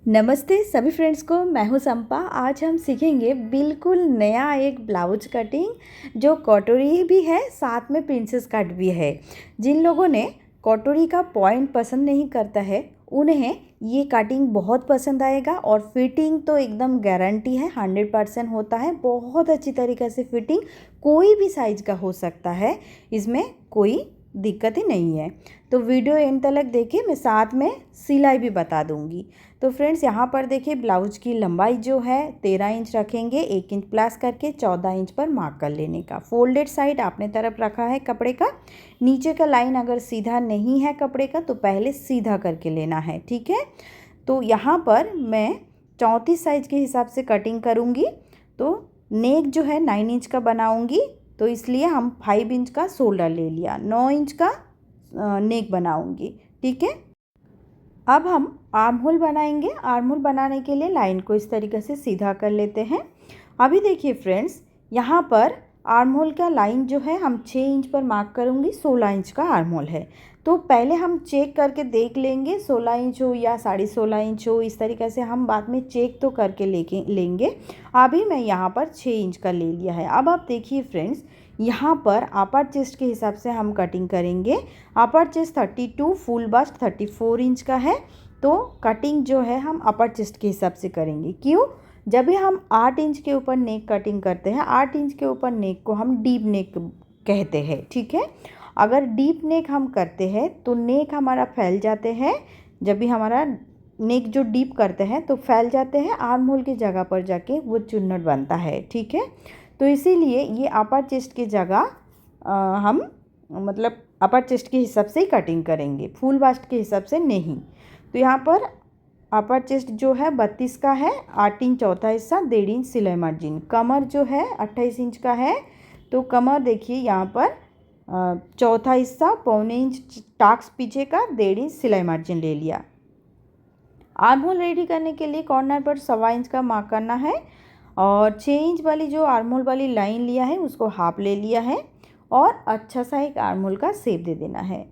नमस्ते सभी फ्रेंड्स को। मैं हूं संपा। आज हम सीखेंगे बिल्कुल नया एक ब्लाउज कटिंग जो कटोरी भी है, साथ में प्रिंसेस कट भी है। जिन लोगों ने कटोरी का पॉइंट पसंद नहीं करता है उन्हें ये कटिंग बहुत पसंद आएगा। और फिटिंग तो एकदम गारंटी है, 100% होता है। बहुत अच्छी तरीके से फिटिंग कोई भी साइज का हो सकता है, इसमें कोई दिक्कत ही नहीं है। तो वीडियो एंड तक देखिए, मैं साथ में सिलाई भी बता दूंगी। तो फ्रेंड्स यहाँ पर देखिए, ब्लाउज की लंबाई जो है 13 इंच रखेंगे। 1 इंच प्लस करके 14 इंच पर मार्क कर लेने का। फोल्डेड साइड आपने तरफ रखा है कपड़े का। नीचे का लाइन अगर सीधा नहीं है कपड़े का तो पहले सीधा करके लेना है, ठीक है। तो यहाँ पर मैं 34 साइज के हिसाब से कटिंग करूँगी। तो नेक जो है 9 इंच का बनाऊँगी, तो इसलिए हम 5 इंच का शोल्डर ले लिया। 9 इंच का नेक बनाऊँगी, ठीक है। अब हम आर्म होल बनाएंगे। आर्म होल बनाने के लिए लाइन को इस तरीके से सीधा कर लेते हैं। अभी देखिए फ्रेंड्स, यहाँ पर आर्म होल का लाइन जो है हम 6 इंच पर मार्क करूँगी। 16 इंच का आर्म होल है, तो पहले हम चेक करके देख लेंगे 16 इंच हो या 16.5 इंच हो। इस तरीके से हम बाद में चेक तो करके लेंगे। अभी मैं यहाँ पर 6 इंच का ले लिया है। अब आप देखिए फ्रेंड्स, यहाँ पर अपर चेस्ट के हिसाब से हम कटिंग करेंगे। Upper chest 32, full bust 34 inch का है। तो कटिंग जो है हम अपर चेस्ट के हिसाब से करेंगे। क्यों? जब भी हम 8 इंच के ऊपर नेक कटिंग करते हैं, 8 इंच के ऊपर नेक को हम डीप नेक कहते हैं, ठीक है। अगर डीप नेक हम करते हैं तो नेक हमारा फैल जाते हैं। जब भी हमारा नेक जो डीप करते हैं तो फैल जाते हैं, आर्म होल की जगह पर जाके वो चुन्नट बनता है, ठीक है। तो इसीलिए ये अपर चेस्ट की जगह हम मतलब अपर चेस्ट के हिसाब से ही कटिंग करेंगे, फुल बास्ट के हिसाब से नहीं। तो यहाँ पर अपर चेस्ट जो है 32 का है, 8 इंच चौथा हिस्सा, 1.5 इंच सिलाई मार्जिन। कमर जो है 28 इंच का है, तो कमर देखिए यहाँ पर चौथा हिस्सा, 1.25 इंच टाक्स पीछे का, 1.5 इंच सिलाई मार्जिन ले लिया। आर्म होल रेडी करने के लिए कॉर्नर पर 1.25 इंच का मार्क करना है। और 6 इंच वाली जो आर्म होल वाली लाइन लिया है उसको हाफ ले लिया है और अच्छा सा एक आर्म होल का शेप दे देना है।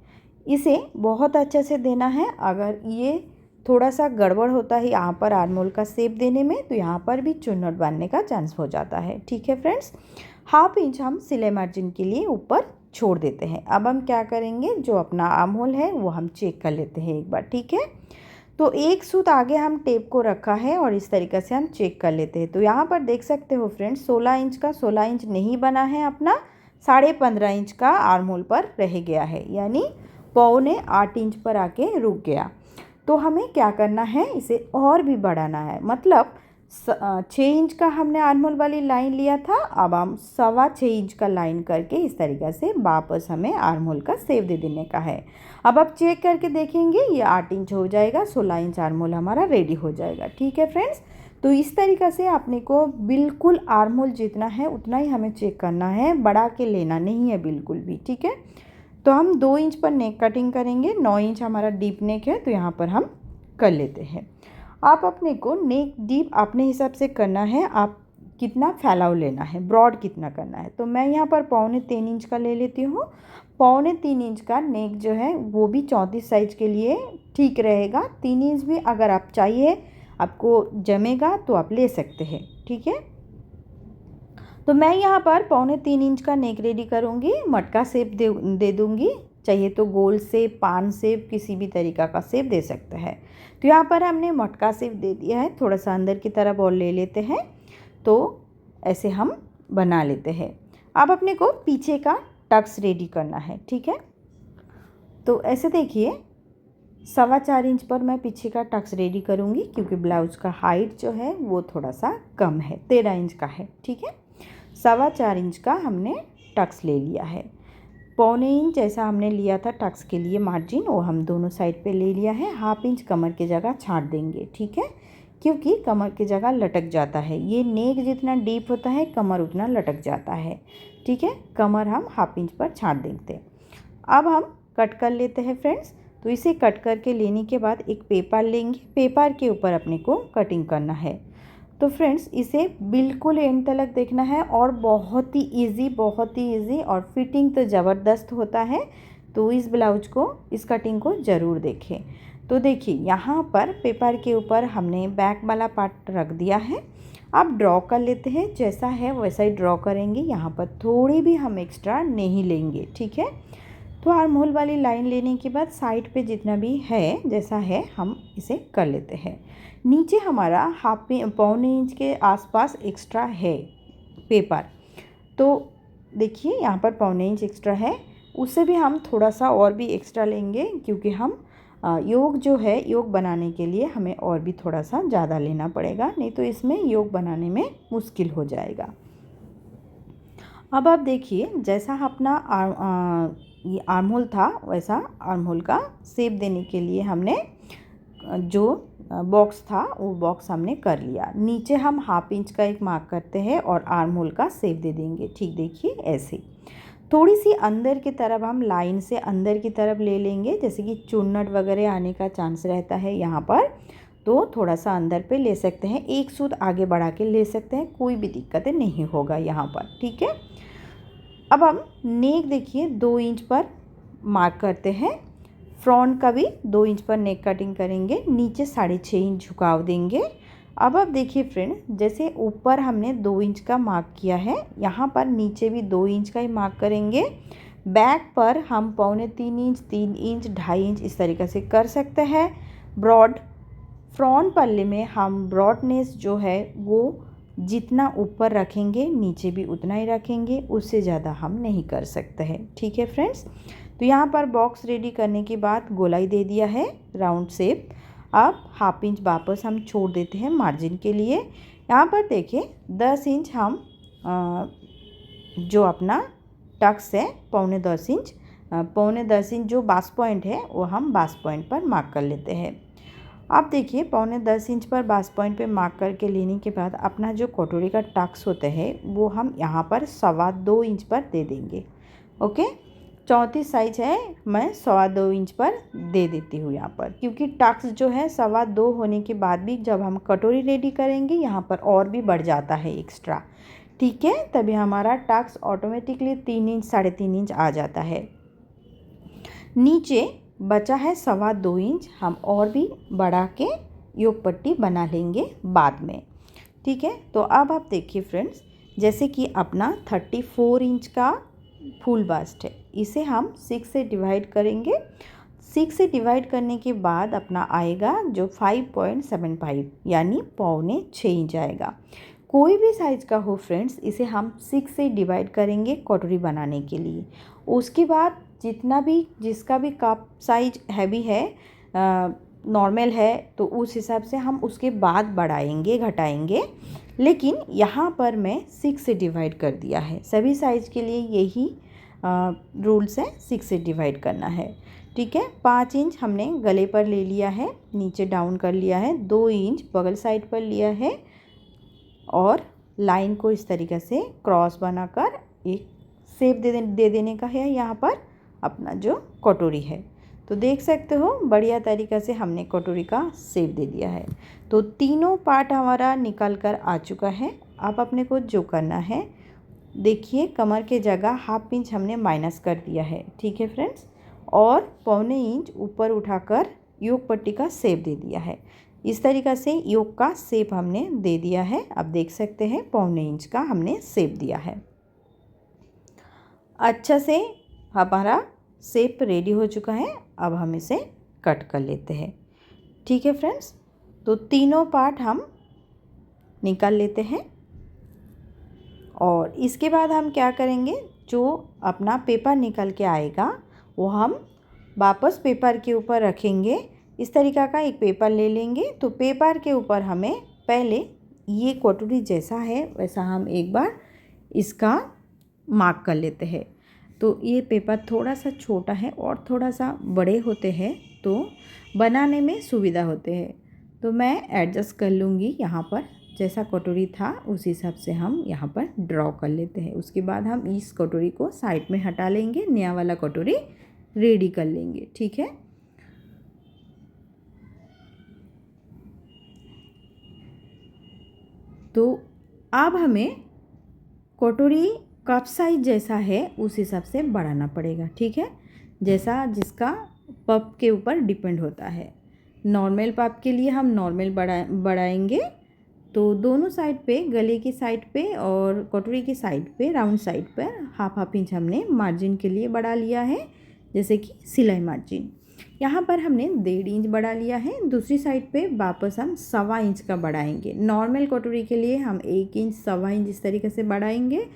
इसे बहुत अच्छे से देना है। अगर ये थोड़ा सा गड़बड़ होता है यहाँ पर आर्म होल का शेप देने में, तो यहाँ पर भी चुन्नट बनने का चांस हो जाता है, ठीक है फ्रेंड्स। 1/2 इंच हम सिलाई मार्जिन के लिए ऊपर छोड़ देते हैं। अब हम क्या करेंगे, जो अपना आर्म होल है वो हम चेक कर लेते हैं एक बार, ठीक है। तो एक सूत आगे हम टेप को रखा है और इस तरीके से हम चेक कर लेते हैं। तो यहाँ पर देख सकते हो फ्रेंड्स, 16 इंच का 16 इंच नहीं बना है अपना, 15.5 इंच का आर्म होल पर रह गया है, यानी 7.25 इंच पर आके रुक गया। तो हमें क्या करना है, इसे और भी बढ़ाना है। मतलब 6 इंच का हमने आर्म होल वाली लाइन लिया था, अब हम 6.25 इंच का लाइन करके इस तरीके से वापस हमें आर्म होल का शेप दे देने का है। अब आप चेक करके देखेंगे ये 8 इंच हो जाएगा, 16 इंच आर्म होल हमारा रेडी हो जाएगा, ठीक है फ्रेंड्स। तो इस तरीक़े से अपने को बिल्कुल आर्म होल जितना है उतना ही हमें चेक करना है, बढ़ा के लेना नहीं है बिल्कुल भी, ठीक है। तो हम 2 इंच पर नेक कटिंग करेंगे। 9 इंच हमारा डीप नेक है, तो यहाँ पर हम कर लेते हैं। आप अपने को नेक डीप अपने हिसाब से करना है, आप कितना फैलाव लेना है, ब्रॉड कितना करना है। तो मैं यहाँ पर 3.25 इंच का ले लेती हूँ। 3.25 इंच का नेक जो है वो भी 34 साइज के लिए ठीक रहेगा। 3 इंच भी अगर आप चाहिए, आपको जमेगा तो आप ले सकते हैं, ठीक है। तो मैं यहाँ पर 3.25 इंच का नेक रेडी करूँगी। मटका शेप दे दूँगी, चाहिए तो गोल शेप, पान शेप, किसी भी तरीका का शेप दे सकते हैं। तो यहाँ पर हमने मटका शेप दे दिया है, थोड़ा सा अंदर की तरफ और ले लेते हैं। तो ऐसे हम बना लेते हैं। अब अपने को पीछे का टक्स रेडी करना है, ठीक है। तो ऐसे देखिए, 4.25 इंच पर मैं पीछे का टक्स रेडी करूँगी, क्योंकि ब्लाउज का हाइट जो है वो थोड़ा सा कम है, 13 इंच का है, ठीक है। 4.25 इंच का हमने टक्स ले लिया है। 1.25 इंच ऐसा हमने लिया था टक्स के लिए मार्जिन, वो हम दोनों साइड पे ले लिया है। 1/2 इंच कमर की जगह छाँट देंगे, ठीक है, क्योंकि कमर की जगह लटक जाता है। ये नेक जितना डीप होता है कमर उतना लटक जाता है, ठीक है। कमर हम 1/2 इंच पर छाँट देते हैं। अब हम कट कर लेते हैं फ्रेंड्स। तो इसे कट करके लेने के बाद एक पेपर लेंगे, पेपर के ऊपर अपने को कटिंग करना है। तो फ्रेंड्स, इसे बिल्कुल एंड तक देखना है और बहुत ही इजी और फिटिंग तो ज़बरदस्त होता है। तो इस ब्लाउज को, इस कटिंग को ज़रूर देखें। तो देखिए यहाँ पर पेपर के ऊपर हमने बैक वाला पार्ट रख दिया है। अब ड्रॉ कर लेते हैं, जैसा है वैसा ही ड्रॉ करेंगे। यहाँ पर थोड़ी भी हम एक्स्ट्रा नहीं लेंगे, ठीक है। तो आर्म होल वाली लाइन लेने के बाद साइड पे जितना भी है जैसा है हम इसे कर लेते हैं। नीचे हमारा पौने इंच के आसपास एक्स्ट्रा है पेपर, तो देखिए यहाँ पर पौने इंच एक्स्ट्रा है, उससे भी हम थोड़ा सा और भी एक्स्ट्रा लेंगे, क्योंकि हम योग जो है योग बनाने के लिए हमें और भी थोड़ा सा ज़्यादा लेना पड़ेगा, नहीं तो इसमें योग बनाने में मुश्किल हो जाएगा। अब आप देखिए जैसा अपना आर्म होल था वैसा आर्म होल का शेप देने के लिए हमने जो बॉक्स था वो बॉक्स हमने कर लिया। नीचे हम हाफ इंच का एक मार्क करते हैं और आर्म होल का शेप दे देंगे, ठीक देखिए ऐसे। थोड़ी सी अंदर की तरफ हम लाइन से अंदर की तरफ ले लेंगे, जैसे कि चुन्नट वगैरह आने का चांस रहता है यहाँ पर, तो थोड़ा सा अंदर पे ले सकते हैं, एक सूद आगे बढ़ा के ले सकते हैं, कोई भी दिक्कत नहीं होगा यहाँ पर, ठीक है। अब हम नेक देखिए 2 इंच पर मार्क करते हैं, फ्रंट का भी 2 इंच पर नेक कटिंग करेंगे, नीचे 6.5 इंच झुकाव देंगे। अब आप देखिए फ्रेंड, जैसे ऊपर हमने 2 इंच का मार्क किया है, यहाँ पर नीचे भी 2 इंच का ही मार्क करेंगे। बैक पर हम पौने 3 इंच, 3 इंच, 2.5 इंच इस तरीके से कर सकते हैं। ब्रॉड फ्रंट पल्ले में हम ब्रॉडनेस जो है वो जितना ऊपर रखेंगे नीचे भी उतना ही रखेंगे, उससे ज़्यादा हम नहीं कर सकते हैं, ठीक है फ्रेंड्स। तो यहाँ पर बॉक्स रेडी करने के बाद गोलाई दे दिया है राउंड शेप। अब हाफ इंच वापस हम छोड़ देते हैं मार्जिन के लिए। यहाँ पर देखिए 10 इंच हम जो अपना टक्स है पौने 10 इंच जो बास पॉइंट है वो हम बास पॉइंट पर मार्क कर लेते हैं। अब देखिए पौने 10 इंच पर बास पॉइंट पे मार्क करके लेने के बाद अपना जो कटोरी का टक्स होता है वो हम यहाँ पर 2.25 इंच पर दे देंगे। ओके, 34 साइज है, मैं 2.25 इंच पर दे देती हूँ यहाँ पर, क्योंकि टक्स जो है 2.25 होने के बाद भी जब हम कटोरी रेडी करेंगे यहाँ पर और भी बढ़ जाता है एक्स्ट्रा, ठीक है। तभी हमारा टक्स ऑटोमेटिकली 3 इंच 3.5 इंच आ जाता है। नीचे बचा है 2.25 इंच, हम और भी बढ़ा के योग पट्टी बना लेंगे बाद में, ठीक है। तो अब आप देखिए फ्रेंड्स, जैसे कि अपना 34 इंच का फुल बास्ट है, इसे हम 6 से डिवाइड करेंगे। 6 से डिवाइड करने के बाद अपना आएगा जो 5.75 यानी पौने 6 इंच आएगा। कोई भी साइज़ का हो फ्रेंड्स, इसे हम 6 से डिवाइड करेंगे कटोरी बनाने के लिए। उसके बाद जितना भी जिसका भी कप साइज हैवी है, नॉर्मल है, तो उस हिसाब से हम उसके बाद बढ़ाएंगे घटाएंगे, लेकिन यहाँ पर मैं 6 से डिवाइड कर दिया है। सभी साइज़ के लिए यही रूल्स है, 6 से डिवाइड करना है, ठीक है। 5 इंच हमने गले पर ले लिया है, नीचे डाउन कर लिया है, 2 इंच बगल साइड पर लिया है और लाइन को इस तरीके से क्रॉस बनाकर एक शेप दे देने का है यहाँ पर अपना जो कटोरी है। तो देख सकते हो बढ़िया तरीक़े से हमने कटोरी का शेप दे दिया है। तो तीनों पार्ट हमारा निकल कर आ चुका है। अब अपने को जो करना है, देखिए कमर के जगह हाफ इंच हमने माइनस कर दिया है, ठीक है फ्रेंड्स, और पौने इंच ऊपर उठाकर योग पट्टी का शेप दे दिया है। इस तरीक़ा से योग का शेप हमने दे दिया है। अब देख सकते हैं पौने इंच का हमने शेप दिया है। अच्छा से हमारा शेप रेडी हो चुका है। अब हम इसे कट कर लेते हैं, ठीक है फ्रेंड्स। तो तीनों पार्ट हम निकाल लेते हैं और इसके बाद हम क्या करेंगे, जो अपना पेपर निकल के आएगा वो हम वापस पेपर के ऊपर रखेंगे। इस तरीक़ा का एक पेपर ले लेंगे। तो पेपर के ऊपर हमें पहले ये कटोरी जैसा है वैसा हम एक बार इसका मार्क कर लेते हैं। तो ये पेपर थोड़ा सा छोटा है और थोड़ा सा बड़े होते हैं तो बनाने में सुविधा होते हैं, तो मैं एडजस्ट कर लूँगी। यहाँ पर जैसा कटोरी था उस हिसाब से हम यहाँ पर ड्रॉ कर लेते हैं। उसके बाद हम इस कटोरी को साइड में हटा लेंगे, नया वाला कटोरी रेडी कर लेंगे, ठीक है। तो अब हमें कटोरी कप साइज जैसा है उस हिसाब से बढ़ाना पड़ेगा, ठीक है, जैसा जिसका पप के ऊपर डिपेंड होता है। नॉर्मल पाप के लिए हम नॉर्मल बढ़ाएंगे। तो दोनों साइड पे, गले की साइड पे और कटोरी की साइड पे, राउंड साइड पर हाफ हाफ इंच हमने मार्जिन के लिए बढ़ा लिया है, जैसे कि सिलाई मार्जिन। यहाँ पर हमने 1.5 इंच बढ़ा लिया है। दूसरी साइड पे वापस हम 1.25 इंच का बढ़ाएंगे। नॉर्मल कटोरी के लिए हम 1 इंच, 1.25 इंच इस तरीके से बढ़ाएंगे।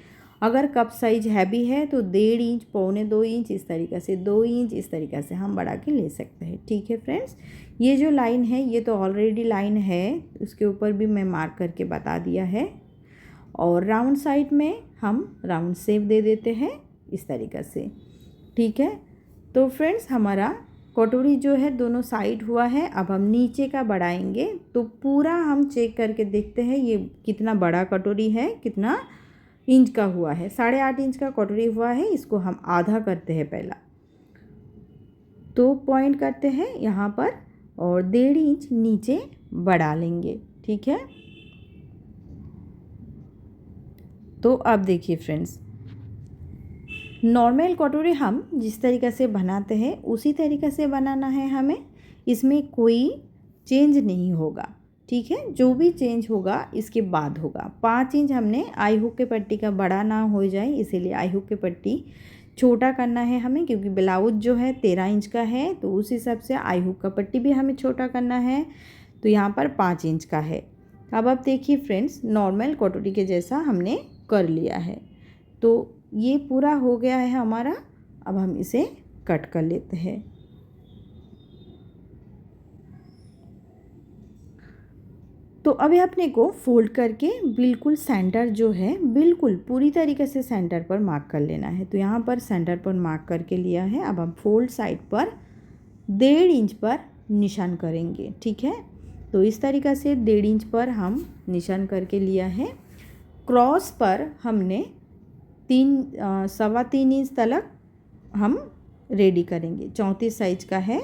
अगर कप साइज हैवी है तो 1.5 इंच, 1.25 इंच इस तरीके से, 2 इंच इस तरीके से हम बढ़ा के ले सकते हैं। ठीक है फ्रेंड्स, ये जो लाइन है ये तो ऑलरेडी लाइन है, उसके ऊपर भी मैं मार्क करके बता दिया है। और राउंड साइड में हम राउंड शेप दे देते हैं इस तरीके से। ठीक है, तो फ्रेंड्स हमारा कटोरी जो है दोनों साइड हुआ है। अब हम नीचे का बढ़ाएंगे, तो पूरा हम चेक करके देखते हैं ये कितना बड़ा कटोरी है, कितना इंच का हुआ है। 8.5 इंच का कटोरी हुआ है, इसको हम आधा करते हैं पहला। तो पॉइंट करते हैं यहाँ पर और 1.5 इंच नीचे बढ़ा लेंगे। ठीक है, तो अब देखिए फ्रेंड्स, नॉर्मल कटोरी हम जिस तरीके से बनाते हैं उसी तरीके से बनाना है हमें, इसमें कोई चेंज नहीं होगा। ठीक है, जो भी चेंज होगा इसके बाद होगा। 5 इंच हमने आई हुक के पट्टी का बड़ा ना हो जाए, इसीलिए आई हुक के पट्टी छोटा करना है हमें, क्योंकि ब्लाउज जो है 13 इंच का है, तो उस हिसाब से आई हुक का पट्टी भी हमें छोटा करना है। तो यहाँ पर 5 इंच का है। अब आप देखिए फ्रेंड्स, नॉर्मल कटोरी के जैसा हमने कर लिया है। तो ये पूरा हो गया है हमारा। अब हम इसे कट कर लेते हैं। तो अभी अपने को फोल्ड करके बिल्कुल सेंटर जो है, बिल्कुल पूरी तरीके से सेंटर पर मार्क कर लेना है। तो यहाँ पर सेंटर पर मार्क करके लिया है। अब हम फोल्ड साइड पर 1.5 इंच पर निशान करेंगे। ठीक है, तो इस तरीक़े से 1.5 इंच पर हम निशान करके लिया है। क्रॉस पर हमने 3.25 इंच तक हम रेडी करेंगे। 34 साइज का है,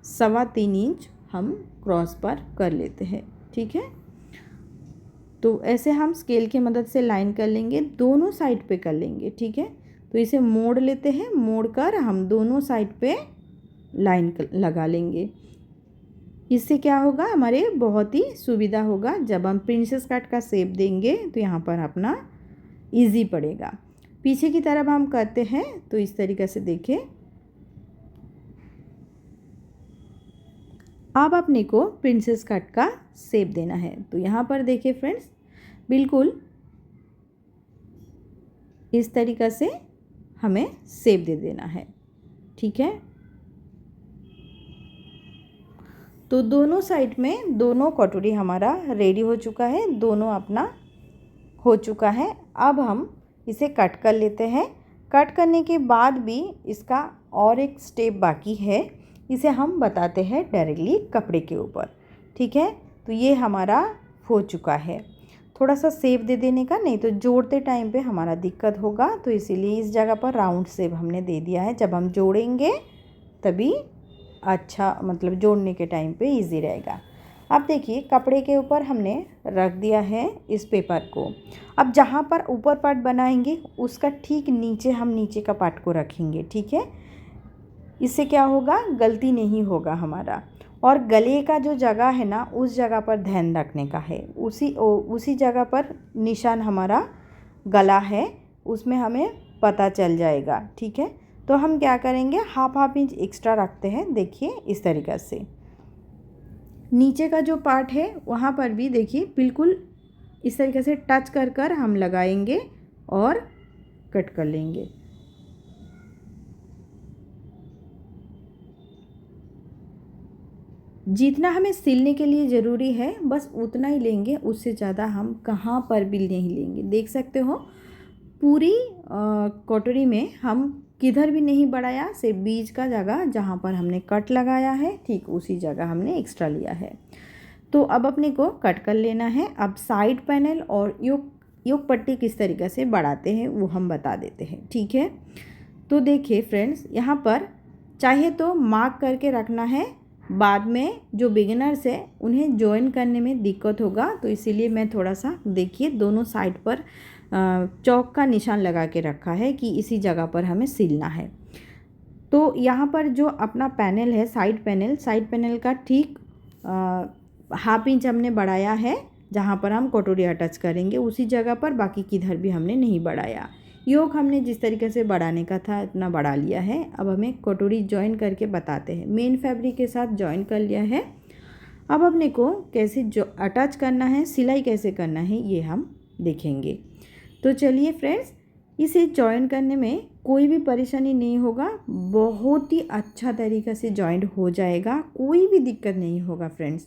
3.25 इंच हम क्रॉस पर कर लेते हैं। ठीक है, तो ऐसे हम स्केल की मदद से लाइन कर लेंगे, दोनों साइड पे कर लेंगे। ठीक है, तो इसे मोड़ लेते हैं, मोड़ कर हम दोनों साइड पे लाइन लगा लेंगे। इससे क्या होगा, हमारे बहुत ही सुविधा होगा। जब हम प्रिंसेस कट का शेप देंगे तो यहाँ पर अपना इजी पड़ेगा। पीछे की तरफ हम करते हैं तो इस तरीके से देखिए। अब अपने को प्रिंसेस कट का शेप देना है। तो यहाँ पर देखिए फ्रेंड्स, बिल्कुल इस तरीक़ा से हमें शेप दे देना है। ठीक है, तो दोनों साइड में दोनों कटोरी हमारा रेडी हो चुका है, दोनों अपना हो चुका है। अब हम इसे कट कर लेते हैं। कट करने के बाद भी इसका और एक स्टेप बाकी है, इसे हम बताते हैं डायरेक्टली कपड़े के ऊपर। ठीक है, तो ये हमारा हो चुका है। थोड़ा सा शेप दे देने का, नहीं तो जोड़ते टाइम पे हमारा दिक्कत होगा, तो इसीलिए इस जगह पर राउंड शेप हमने दे दिया है। जब हम जोड़ेंगे तभी अच्छा, मतलब जोड़ने के टाइम पे इजी रहेगा। अब देखिए, कपड़े के ऊपर हमने रख दिया है इस पेपर को। अब जहाँ पर ऊपर पार्ट बनाएंगे उसका ठीक नीचे हम नीचे का पार्ट को रखेंगे। ठीक है, इससे क्या होगा, गलती नहीं होगा हमारा। और गले का जो जगह है ना, उस जगह पर ध्यान रखने का है। उसी जगह पर निशान हमारा गला है, उसमें हमें पता चल जाएगा। ठीक है, तो हम क्या करेंगे, हाफ इंच एक्स्ट्रा रखते हैं। देखिए इस तरीक़े से नीचे का जो पार्ट है वहाँ पर भी देखिए बिल्कुल इस तरीके से टच कर कर हम लगाएंगे और कट कर लेंगे। जितना हमें सिलने के लिए ज़रूरी है बस उतना ही लेंगे, उससे ज़्यादा हम कहाँ पर भी नहीं लेंगे। देख सकते हो पूरी कटोरी में हम किधर भी नहीं बढ़ाया, सिर्फ बीच का जगह जहाँ पर हमने कट लगाया है ठीक उसी जगह हमने एक्स्ट्रा लिया है। तो अब अपने को कट कर लेना है। अब साइड पैनल और योग पट्टी किस तरीके से बढ़ाते हैं वो हम बता देते हैं। ठीक है, तो देखिए फ्रेंड्स, यहाँ पर चाहे तो मार्क करके रखना है, बाद में जो बिगिनर्स है उन्हें जॉइन करने में दिक्कत होगा, तो इसीलिए मैं थोड़ा सा देखिए दोनों साइड पर चौक का निशान लगा के रखा है कि इसी जगह पर हमें सिलना है। तो यहाँ पर जो अपना पैनल है, साइड पैनल का ठीक हाफ इंच हमने बढ़ाया है, जहाँ पर हम कटोरी अटैच करेंगे उसी जगह पर, बाकी किधर भी हमने नहीं बढ़ाया। योक हमने जिस तरीके से बढ़ाने का था इतना बढ़ा लिया है। अब हमें कटोरी जॉइन करके बताते हैं। मेन फैब्रिक के साथ जॉइन कर लिया है। अब अपने को कैसे जो अटैच करना है, सिलाई कैसे करना है, ये हम देखेंगे। तो चलिए फ्रेंड्स, इसे जॉइन करने में कोई भी परेशानी नहीं होगा, बहुत ही अच्छा तरीक़ा से जॉइंट हो जाएगा, कोई भी दिक्कत नहीं होगा फ्रेंड्स,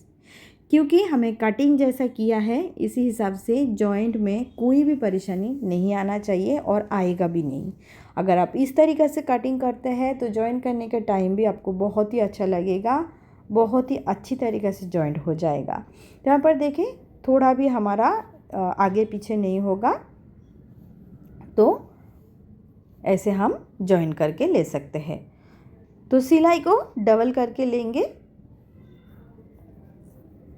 क्योंकि हमें कटिंग जैसा किया है इसी हिसाब से जॉइंट में कोई भी परेशानी नहीं आना चाहिए और आएगा भी नहीं। अगर आप इस तरीक़े से कटिंग करते हैं तो जॉइंट करने के टाइम भी आपको बहुत ही अच्छा लगेगा, बहुत ही अच्छी तरीक़े से जॉइंट हो जाएगा। यहाँ पर देखें, थोड़ा भी हमारा आगे पीछे नहीं होगा, तो ऐसे हम जॉइन करके ले सकते हैं। तो सिलाई को डबल करके लेंगे।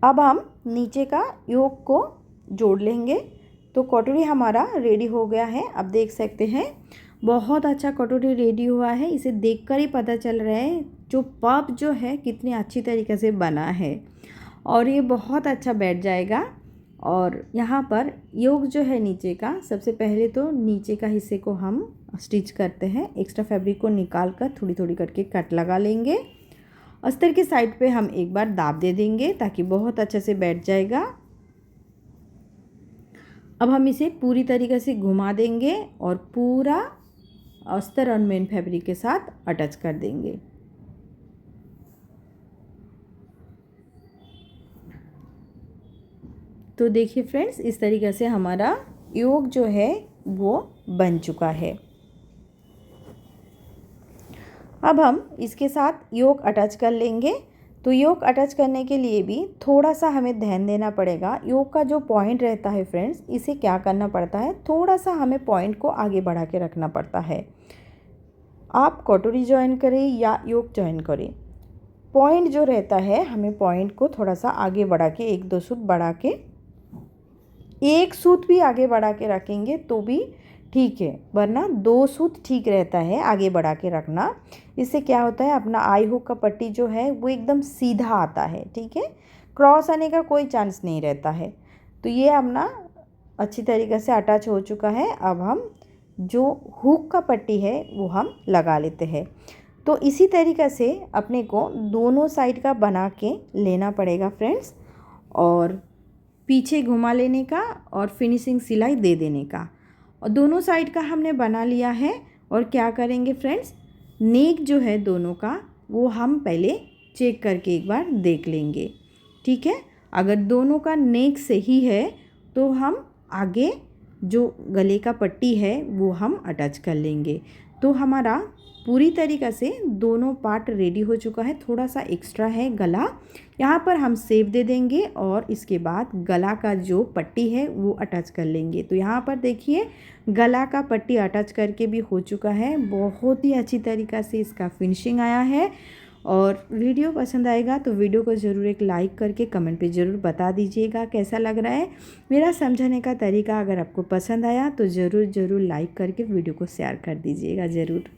अब हम नीचे का योक को जोड़ लेंगे। तो कटोरी हमारा रेडी हो गया है। अब देख सकते हैं बहुत अच्छा कटोरी रेडी हुआ है। इसे देखकर ही पता चल रहा है जो पफ जो है कितनी अच्छी तरीके से बना है और ये बहुत अच्छा बैठ जाएगा। और यहाँ पर योक जो है नीचे का, सबसे पहले तो नीचे का हिस्से को हम स्टिच करते हैं। एक्स्ट्रा फैब्रिक को निकाल कर थोड़ी थोड़ी करके कट लगा लेंगे। अस्तर की साइड पे हम एक बार दाब दे देंगे ताकि बहुत अच्छे से बैठ जाएगा। अब हम इसे पूरी तरीके से घुमा देंगे और पूरा अस्तर और मेन फैब्रिक के साथ अटैच कर देंगे। तो देखिए फ्रेंड्स, इस तरीके से हमारा योक जो है वो बन चुका है। अब हम इसके साथ योक अटैच कर लेंगे। तो योक अटैच करने के लिए भी थोड़ा सा हमें ध्यान देना पड़ेगा। योक का जो पॉइंट रहता है फ्रेंड्स, इसे क्या करना पड़ता है, थोड़ा सा हमें पॉइंट को आगे बढ़ा के रखना पड़ता है। आप कटोरी जॉइन करें या योक जॉइन करें, पॉइंट जो रहता है हमें पॉइंट को थोड़ा सा आगे बढ़ा के, एक दो सूत बढ़ा के, एक सूत भी आगे बढ़ा के रखेंगे तो भी ठीक है, वरना दो सूत ठीक रहता है आगे बढ़ा के रखना। इससे क्या होता है, अपना आई हुक का पट्टी जो है वो एकदम सीधा आता है, ठीक है, क्रॉस आने का कोई चांस नहीं रहता है। तो ये अपना अच्छी तरीके से अटैच हो चुका है। अब हम जो हुक का पट्टी है वो हम लगा लेते हैं। तो इसी तरीके से अपने को दोनों साइड का बना के लेना पड़ेगा फ्रेंड्स, और पीछे घुमा लेने का और फिनिशिंग सिलाई दे देने का। और दोनों साइड का हमने बना लिया है। और क्या करेंगे फ्रेंड्स, नेक जो है दोनों का वो हम पहले चेक करके एक बार देख लेंगे, ठीक है। अगर दोनों का नेक सही है तो हम आगे जो गले का पट्टी है वो हम अटैच कर लेंगे। तो हमारा पूरी तरीक़ा से दोनों पार्ट रेडी हो चुका है। थोड़ा सा एक्स्ट्रा है गला, यहाँ पर हम शेप दे देंगे और इसके बाद गला का जो पट्टी है वो अटैच कर लेंगे। तो यहाँ पर देखिए गला का पट्टी अटैच करके भी हो चुका है। बहुत ही अच्छी तरीक़ा से इसका फिनिशिंग आया है। और वीडियो पसंद आएगा तो वीडियो को ज़रूर एक लाइक करके कमेंट पे ज़रूर बता दीजिएगा कैसा लग रहा है। मेरा समझाने का तरीका अगर आपको पसंद आया तो ज़रूर लाइक करके वीडियो को शेयर कर दीजिएगा ज़रूर।